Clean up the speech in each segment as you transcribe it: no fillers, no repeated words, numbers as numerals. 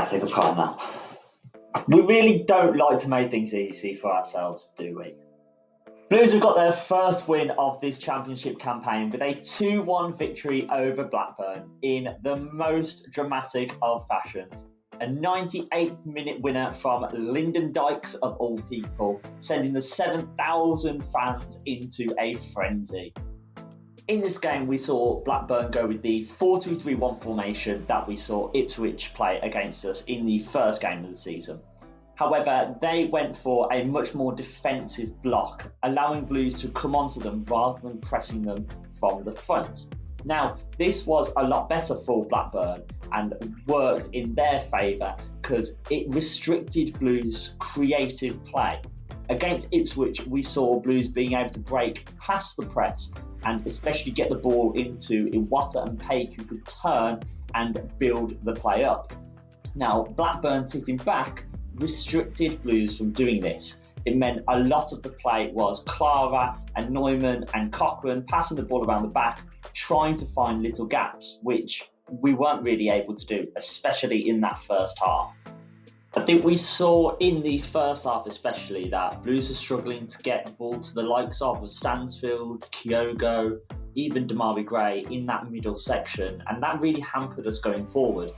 Okay, take a card now. We really don't like to make things easy for ourselves, do we? Blues have got their first win of this championship campaign with a 2-1 victory over Blackburn in the most dramatic of fashions. A 98th minute winner from Lyndon Dykes of all people, sending the 7,000 fans into a frenzy. In this game, we saw Blackburn go with the 4-2-3-1 formation that we saw Ipswich play against us in the first game of the season. However, they went for a much more defensive block, allowing Blues to come onto them rather than pressing them from the front. Now, this was a lot better for Blackburn and worked in their favour because it restricted Blues' creative play. Against Ipswich, we saw Blues being able to break past the press and especially get the ball into Iwata and Paik, who could turn and build the play up. Now, Blackburn sitting back restricted Blues from doing this. It meant a lot of the play was Clara and Neumann and Cochrane passing the ball around the back, trying to find little gaps, which we weren't really able to do, especially in that first half. I think we saw in the first half especially that Blues were struggling to get the ball to the likes of Stansfield, Kyogo, even Damari Gray in that middle section, and that really hampered us going forward.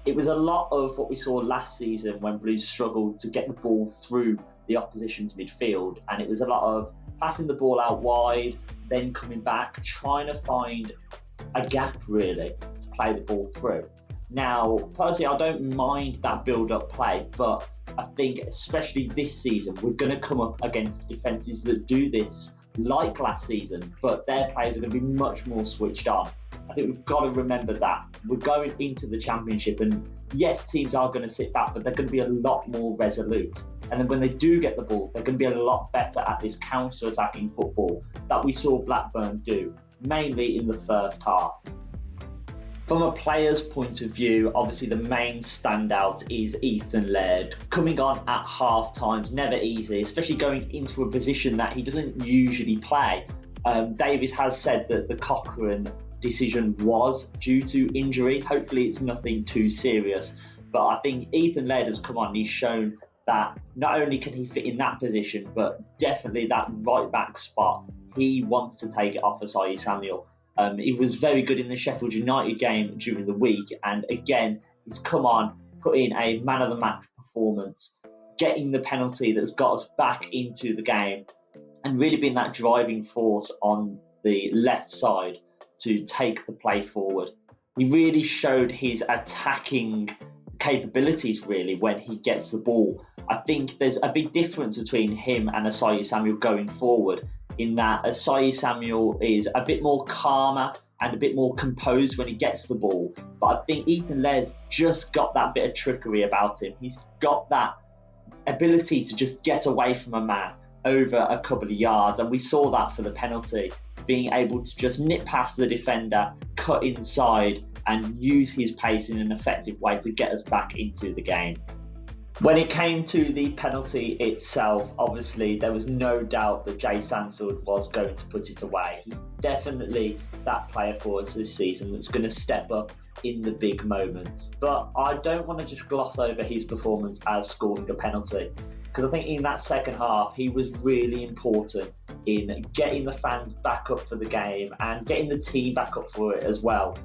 It was a lot of what we saw last season when Blues struggled to get the ball through the opposition's midfield, and it was a lot of passing the ball out wide, then coming back, trying to find a gap really to play the ball through. Now, personally, I don't mind that build-up play, but I think especially this season, we're going to come up against defences that do this like last season, but their players are going to be much more switched on. I think we've got to remember that. We're going into the championship, and yes, teams are going to sit back, but they're going to be a lot more resolute. And then when they do get the ball, they're going to be a lot better at this counter-attacking football that we saw Blackburn do, mainly in the first half. From a player's point of view, obviously the main standout is Ethan Laird. Coming on at half time's never easy, especially going into a position that he doesn't usually play. Davies has said that the Cochrane decision was due to injury. Hopefully it's nothing too serious, but I think Ethan Laird has come on and he's shown that not only can he fit in that position, but definitely that right back spot, he wants to take it off Asai Samuel. He was very good in the Sheffield United game during the week, and again he's come on, put in a man of the match performance, getting the penalty that's got us back into the game and really being that driving force on the left side to take the play forward. He really showed his attacking capabilities really when he gets the ball. I think there's a big difference between him and Asai Samuel going forward, in that Asai Samuel is a bit more calmer and a bit more composed when he gets the ball. But I think Ethan Laird's just got that bit of trickery about him. He's got that ability to just get away from a man over a couple of yards, and we saw that for the penalty, being able to just nip past the defender, cut inside and use his pace in an effective way to get us back into the game. When it came to the penalty itself, obviously there was no doubt that Jay Stansfield was going to put it away. He's definitely that player for us this season that's going to step up in the big moments. But I don't want to just gloss over his performance as scoring a penalty, because I think in that second half he was really important in getting the fans back up for the game and getting the team back up for it as well.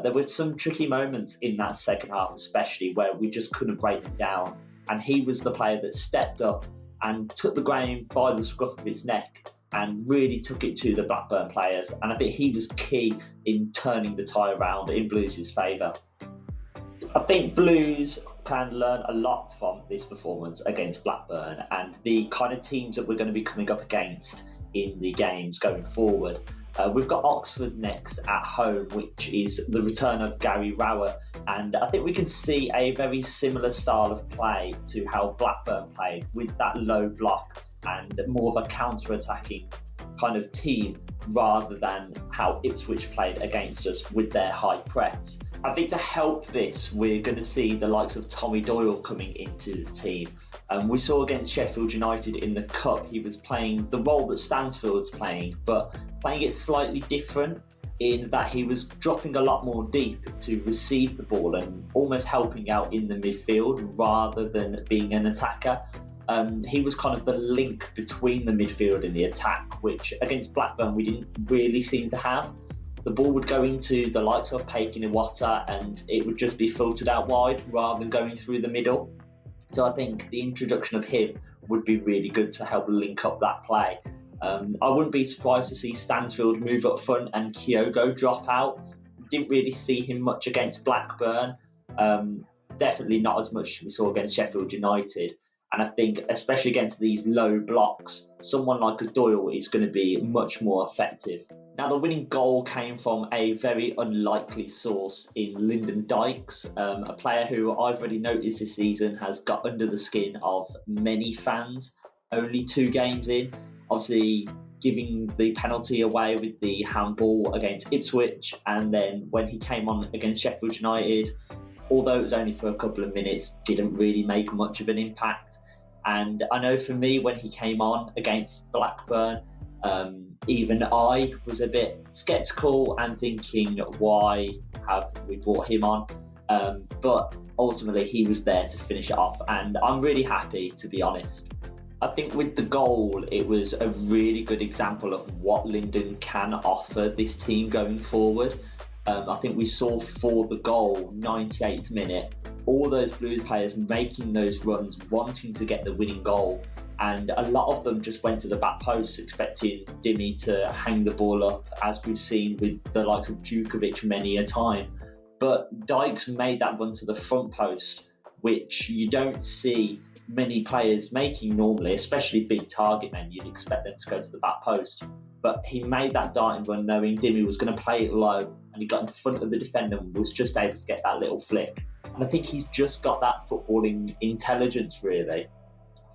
There were some tricky moments in that second half, especially where we just couldn't break them down. And he was the player that stepped up and took the game by the scruff of its neck and really took it to the Blackburn players. And I think he was key in turning the tie around in Blues' favour. I think Blues can learn a lot from this performance against Blackburn and the kind of teams that we're going to be coming up against in the games going forward. We've got Oxford next at home, which is the return of Gary Rowett, and I think we can see a very similar style of play to how Blackburn played, with that low block and more of a counter-attacking kind of team rather than how Ipswich played against us with their high press. I think to help this, we're going to see the likes of Tommy Doyle coming into the team. We saw against Sheffield United in the Cup, he was playing the role that Stansfield's playing, but playing it slightly different. in that he was dropping a lot more deep to receive the ball and almost helping out in the midfield rather than being an attacker. He was kind of the link between the midfield and the attack, which against Blackburn we didn't really seem to have. The ball would go into the likes of Pakin and Iwata and it would just be filtered out wide rather than going through the middle. So I think the introduction of him would be really good to help link up that play. I wouldn't be surprised to see Stansfield move up front and Kyogo drop out. Didn't really see him much against Blackburn. Definitely not as much as we saw against Sheffield United. And I think, especially against these low blocks, someone like a Doyle is going to be much more effective. Now, the winning goal came from a very unlikely source in Lyndon Dykes, a player who I've already noticed this season has got under the skin of many fans, only 2 games in. Obviously, giving the penalty away with the handball against Ipswich, and then when he came on against Sheffield United, although it was only for a couple of minutes, didn't really make much of an impact. And I know for me, when he came on against Blackburn, even I was a bit sceptical and thinking, why have we brought him on? But ultimately, he was there to finish it off, and I'm really happy, to be honest. I think with the goal, it was a really good example of what Lyndon can offer this team going forward. I think we saw for the goal, 98th minute, all those Blues players making those runs, wanting to get the winning goal. And a lot of them just went to the back post, expecting Dimmy to hang the ball up, as we've seen with the likes of Djukovic many a time. But Dykes made that run to the front post, which you don't see many players making normally, especially big target men. You'd expect them to go to the back post. But he made that darting run knowing Dimmy was going to play it low, and he got in front of the defender and was just able to get that little flick. And I think he's just got that footballing intelligence, really,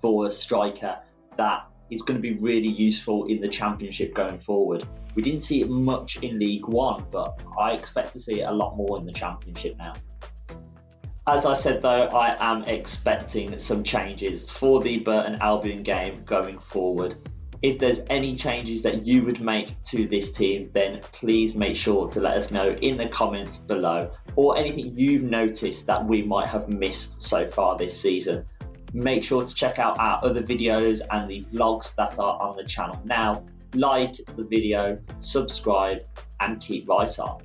for a striker that is going to be really useful in the Championship going forward. We didn't see it much in League One, but I expect to see it a lot more in the Championship now. As I said though, I am expecting some changes for the Burton Albion game going forward. If there's any changes that you would make to this team, then please make sure to let us know in the comments below, or anything you've noticed that we might have missed so far this season. Make sure to check out our other videos and the vlogs that are on the channel now. Like the video, subscribe, and keep right on.